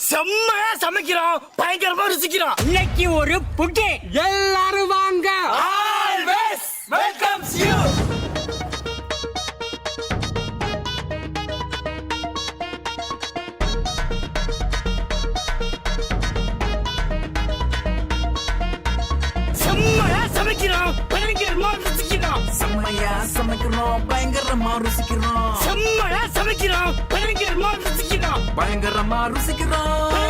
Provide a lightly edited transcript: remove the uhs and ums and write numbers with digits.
செம்மையா சமைக்கிறோம், பயங்கரமா ருசிக்கிறோம். இன்னைக்கு ஒரு புட்டி. எல்லாரும் வாங்க. Always welcomes you. செம்மையா சமைக்கிறோம், பயங்கரமா ருசிக்கிறோம். செம்மையா சமைக்கிறோம், பயங்கரமா ருசிக்கிறோம். செம்மையா சமைக்கிறோம், பயங்கரமா ருசிக்கிறோம். பயங்கரமா ருசிக்கிறோம்.